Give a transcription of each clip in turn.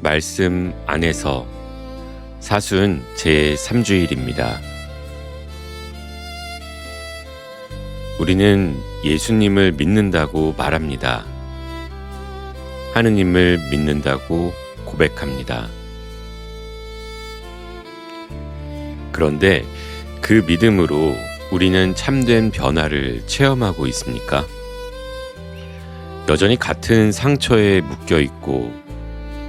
말씀 안에서 사순 제3주일입니다. 우리는 예수님을 믿는다고 말합니다. 하느님을 믿는다고 고백합니다. 그런데 그 믿음으로 우리는 참된 변화를 체험하고 있습니까? 여전히 같은 상처에 묶여 있고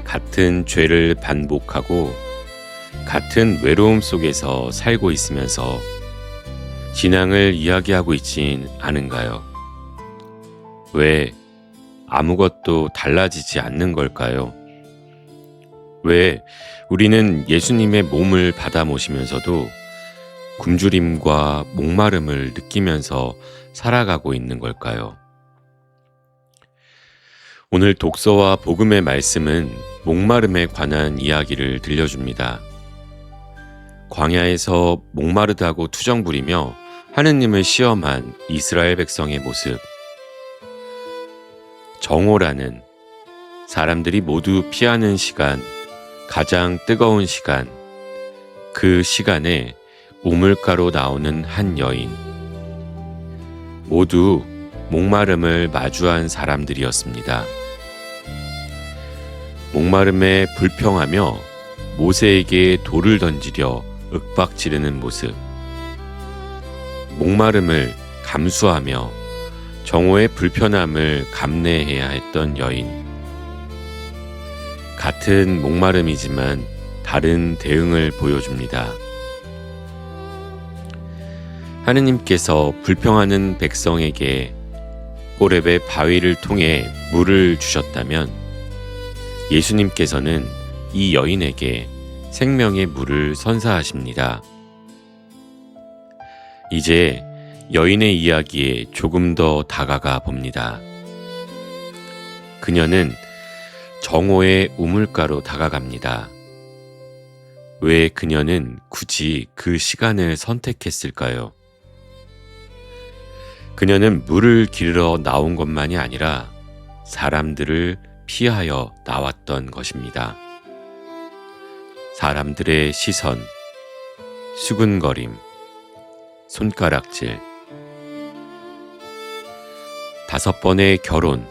같은 죄를 반복하고 같은 외로움 속에서 살고 있으면서 신앙을 이야기하고 있진 않은가요? 왜 아무것도 달라지지 않는 걸까요? 왜 우리는 예수님의 몸을 받아 모시면서도 굶주림과 목마름을 느끼면서 살아가고 있는 걸까요? 오늘 독서와 복음의 말씀은 목마름에 관한 이야기를 들려줍니다. 광야에서 목마르다고 투정 부리며 하느님을 시험한 이스라엘 백성의 모습. 정오라는 사람들이 모두 피하는 시간, 가장 뜨거운 시간, 그 시간에 우물가로 나오는 한 여인. 모두 목마름을 마주한 사람들이었습니다. 목마름에 불평하며 모세에게 돌을 던지려 윽박지르는 모습. 목마름을 감수하며 정오의 불편함을 감내해야 했던 여인. 같은 목마름이지만 다른 대응을 보여줍니다. 하느님께서 불평하는 백성에게 호렙의 바위를 통해 물을 주셨다면 예수님께서는 이 여인에게 생명의 물을 선사하십니다. 이제 여인의 이야기에 조금 더 다가가 봅니다. 그녀는 정오의 우물가로 다가갑니다. 왜 그녀는 굳이 그 시간을 선택했을까요? 그녀는 물을 기르러 나온 것만이 아니라 사람들을 피하여 나왔던 것입니다. 사람들의 시선, 수근거림, 손가락질. 5번의 결혼,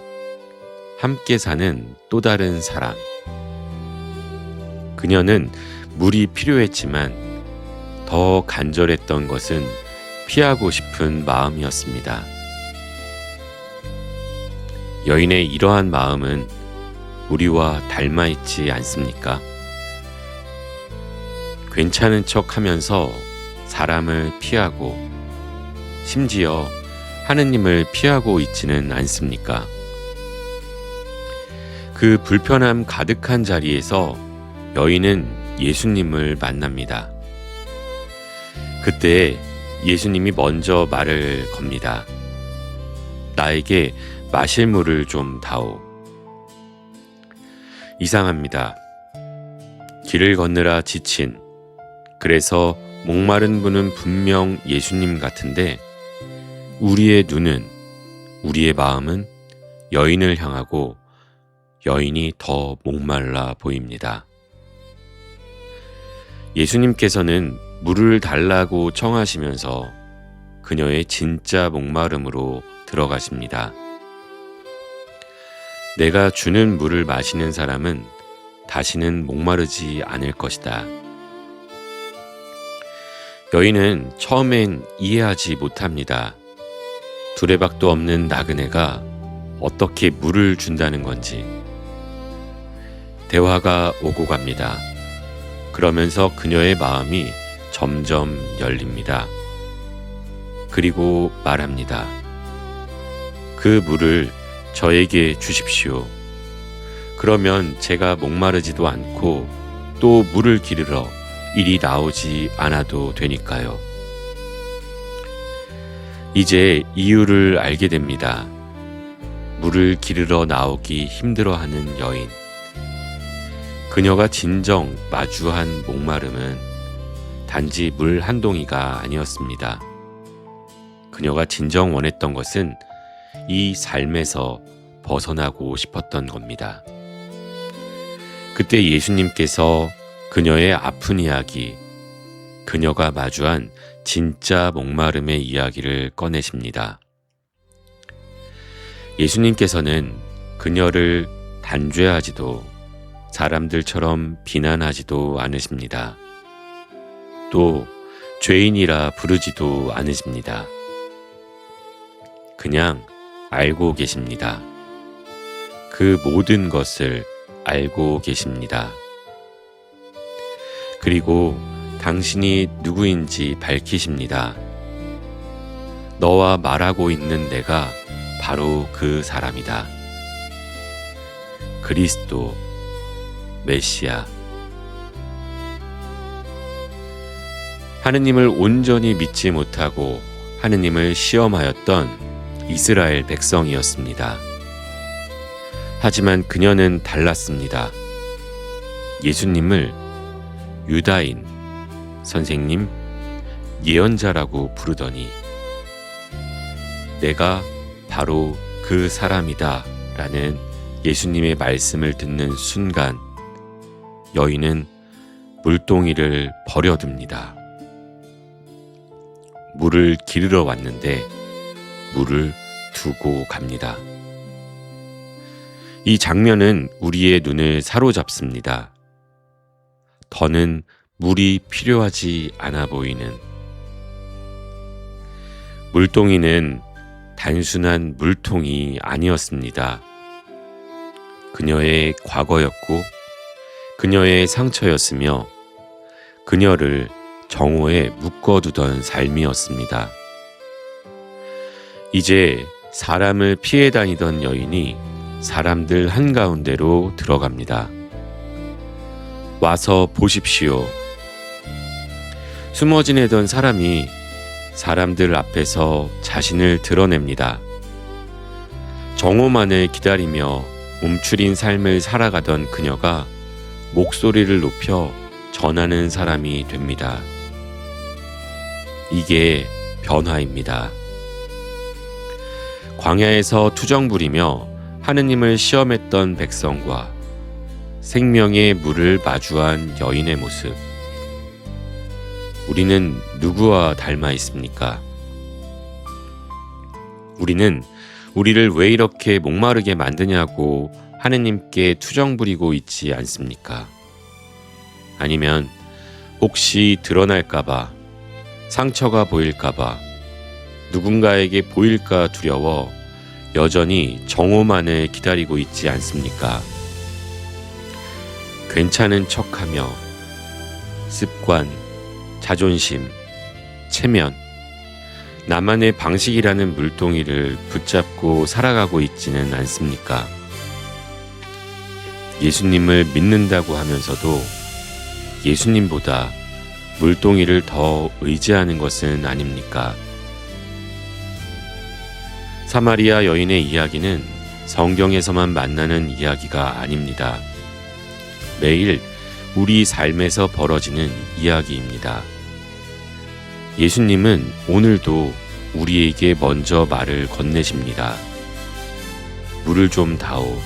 함께 사는 또 다른 사람. 그녀는 물이 필요했지만 더 간절했던 것은 피하고 싶은 마음이었습니다. 여인의 이러한 마음은 우리와 닮아 있지 않습니까? 괜찮은 척 하면서 사람을 피하고 심지어 하느님을 피하고 있지는 않습니까? 그 불편함 가득한 자리에서 여인은 예수님을 만납니다. 그때 예수님이 먼저 말을 겁니다. 나에게 마실 물을 좀 다오. 이상합니다. 길을 걷느라 지친, 그래서 목마른 분은 분명 예수님 같은데 우리의 눈은, 우리의 마음은 여인을 향하고 여인이 더 목말라 보입니다. 예수님께서는 물을 달라고 청하시면서 그녀의 진짜 목마름으로 들어가십니다. 내가 주는 물을 마시는 사람은 다시는 목마르지 않을 것이다. 여인은 처음엔 이해하지 못합니다. 두레박도 없는 나그네가 어떻게 물을 준다는 건지. 대화가 오고 갑니다. 그러면서 그녀의 마음이 점점 열립니다. 그리고 말합니다. 그 물을 저에게 주십시오. 그러면 제가 목마르지도 않고 또 물을 기르러 이리 나오지 않아도 되니까요. 이제 이유를 알게 됩니다. 물을 기르러 나오기 힘들어하는 여인. 그녀가 진정 마주한 목마름은 단지 물 한 동이가 아니었습니다. 그녀가 진정 원했던 것은 이 삶에서 벗어나고 싶었던 겁니다. 그때 예수님께서 그녀의 아픈 이야기, 그녀가 마주한 진짜 목마름의 이야기를 꺼내십니다. 예수님께서는 그녀를 단죄하지도 사람들처럼 비난하지도 않으십니다. 또 죄인이라 부르지도 않으십니다. 그냥 알고 계십니다. 그 모든 것을 알고 계십니다. 그리고 당신이 누구인지 밝히십니다. 너와 말하고 있는 내가 바로 그 사람이다. 그리스도, 메시아. 하느님을 온전히 믿지 못하고 하느님을 시험하였던 이스라엘 백성이었습니다. 하지만 그녀는 달랐습니다. 예수님을 유다인, 선생님, 예언자라고 부르더니 내가 바로 그 사람이다 라는 예수님의 말씀을 듣는 순간 여인은 물동이를 버려둡니다. 물을 기르러 왔는데 물을 두고 갑니다. 이 장면은 우리의 눈을 사로잡습니다. 더는 물이 필요하지 않아 보이는 물동이는 단순한 물통이 아니었습니다. 그녀의 과거였고 그녀의 상처였으며 그녀를 정오에 묶어두던 삶이었습니다. 이제 사람을 피해 다니던 여인이 사람들 한가운데로 들어갑니다. 와서 보십시오. 숨어 지내던 사람이 사람들 앞에서 자신을 드러냅니다. 정오만을 기다리며 움츠린 삶을 살아가던 그녀가 목소리를 높여 전하는 사람이 됩니다. 이게 변화입니다. 광야에서 투정 부리며 하느님을 시험했던 백성과 생명의 물을 마주한 여인의 모습. 우리는 누구와 닮아 있습니까? 우리는 우리를 왜 이렇게 목마르게 만드냐고 하느님께 투정 부리고 있지 않습니까? 아니면 혹시 드러날까봐, 상처가 보일까봐, 누군가에게 보일까 두려워 여전히 정오만을 기다리고 있지 않습니까? 괜찮은 척하며 습관, 자존심, 체면, 나만의 방식이라는 물동이를 붙잡고 살아가고 있지는 않습니까? 예수님을 믿는다고 하면서도 예수님보다 물동이를 더 의지하는 것은 아닙니까? 사마리아 여인의 이야기는 성경에서만 만나는 이야기가 아닙니다. 매일 우리 삶에서 벌어지는 이야기입니다. 예수님은 오늘도 우리에게 먼저 말을 건네십니다. 물을 좀 다오.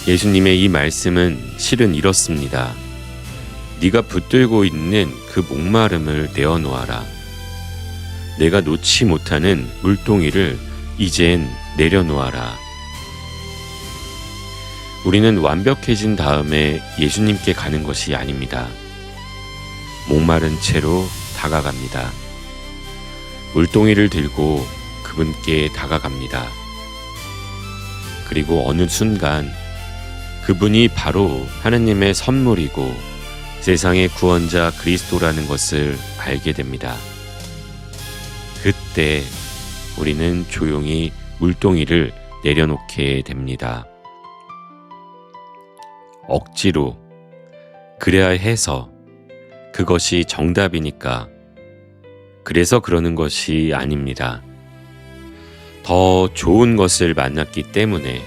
예수님의 이 말씀은 실은 이렇습니다. 네가 붙들고 있는 그 목마름을 내어놓아라. 내가 놓지 못하는 물동이를 이젠 내려놓아라. 우리는 완벽해진 다음에 예수님께 가는 것이 아닙니다. 목마른 채로 다가갑니다. 물동이를 들고 그분께 다가갑니다. 그리고 어느 순간 그분이 바로 하느님의 선물이고 세상의 구원자 그리스도라는 것을 알게 됩니다. 그때 우리는 조용히 물동이를 내려놓게 됩니다. 억지로 그래야 해서 그것이 정답이니까 그래서 그러는 것이 아닙니다. 더 좋은 것을 만났기 때문에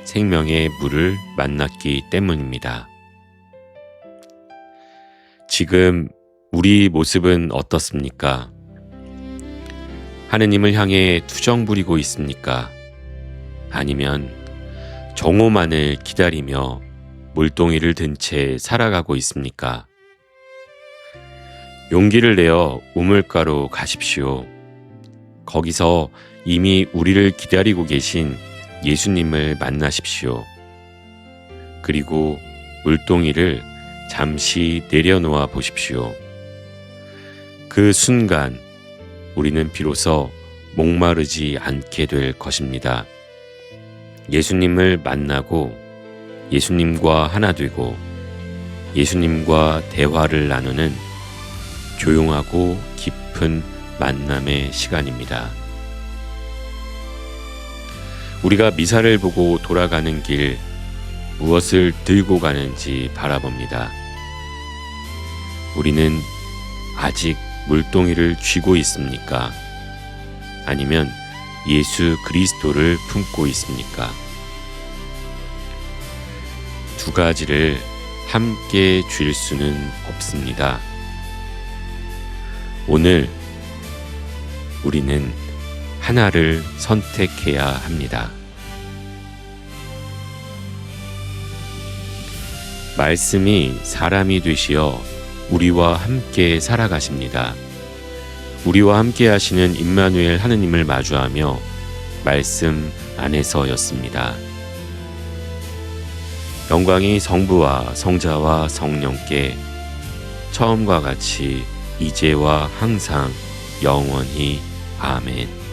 생명의 물을 만났기 때문입니다. 지금 우리 모습은 어떻습니까? 하느님을 향해 투정 부리고 있습니까? 아니면 정오만을 기다리며 물동이를 든 채 살아가고 있습니까? 용기를 내어 우물가로 가십시오. 거기서 이미 우리를 기다리고 계신 예수님을 만나십시오. 그리고 물동이를 잠시 내려놓아 보십시오. 그 순간 우리는 비로소 목마르지 않게 될 것입니다. 예수님을 만나고 예수님과 하나 되고 예수님과 대화를 나누는 조용하고 깊은 만남의 시간입니다. 우리가 미사를 보고 돌아가는 길 무엇을 들고 가는지 바라봅니다. 우리는 아직 물동이를 쥐고 있습니까? 아니면 예수 그리스도를 품고 있습니까? 두 가지를 함께 쥘 수는 없습니다. 오늘 우리는 하나를 선택해야 합니다. 말씀이 사람이 되시어 우리와 함께 살아가십니다. 우리와 함께 하시는 임마누엘 하느님을 마주하며 말씀 안에서였습니다. 영광이 성부와 성자와 성령께 처음과 같이 이제와 항상 영원히 아멘.